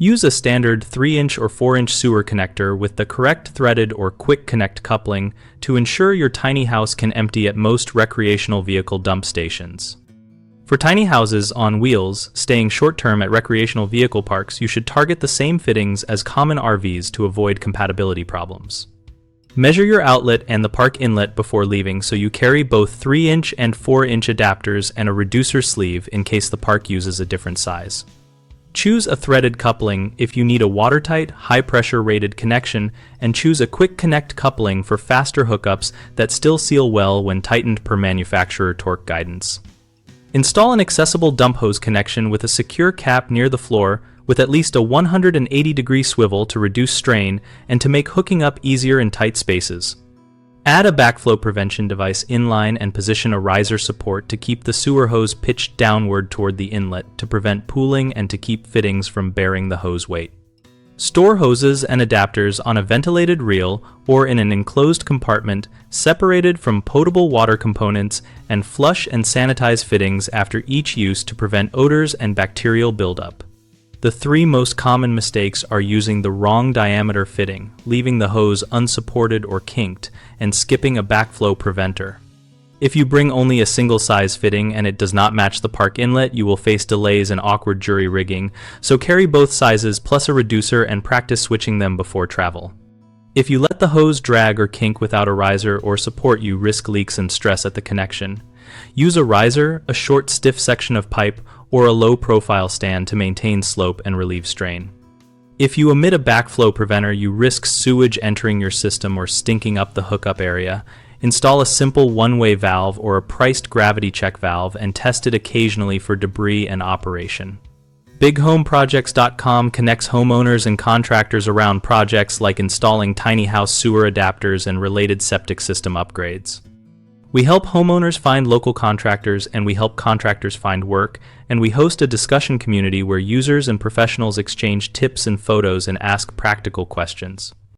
Use a standard 3-inch or 4-inch sewer connector with the correct threaded or quick connect coupling to ensure your tiny house can empty at most recreational vehicle dump stations. For tiny houses on wheels staying short-term at recreational vehicle parks, you should target the same fittings as common RVs to avoid compatibility problems. Measure your outlet and the park inlet before leaving so you carry both 3-inch and 4-inch adapters and a reducer sleeve in case the park uses a different size. Choose a threaded coupling if you need a watertight, high-pressure rated connection, and choose a quick connect coupling for faster hookups that still seal well when tightened per manufacturer torque guidance. Install an accessible dump hose connection with a secure cap near the floor with at least a 180-degree swivel to reduce strain and to make hooking up easier in tight spaces. Add a backflow prevention device inline and position a riser support to keep the sewer hose pitched downward toward the inlet to prevent pooling and to keep fittings from bearing the hose weight. Store hoses and adapters on a ventilated reel or in an enclosed compartment separated from potable water components, and flush and sanitize fittings after each use to prevent odors and bacterial buildup. The 3 most common mistakes are using the wrong diameter fitting, leaving the hose unsupported or kinked, and skipping a backflow preventer. If you bring only a single size fitting and it does not match the park inlet, you will face delays and awkward jury rigging, so carry both sizes plus a reducer and practice switching them before travel. If you let the hose drag or kink without a riser or support, you risk leaks and stress at the connection. Use a riser, a short stiff section of pipe, or a low-profile stand to maintain slope and relieve strain. If you omit a backflow preventer, you risk sewage entering your system or stinking up the hookup area. Install a simple one-way valve or a priced gravity check valve and test it occasionally for debris and operation. BigHomeProjects.com connects homeowners and contractors around projects like installing tiny house sewer adapters and related septic system upgrades. We help homeowners find local contractors, and we help contractors find work, and we host a discussion community where users and professionals exchange tips and photos and ask practical questions.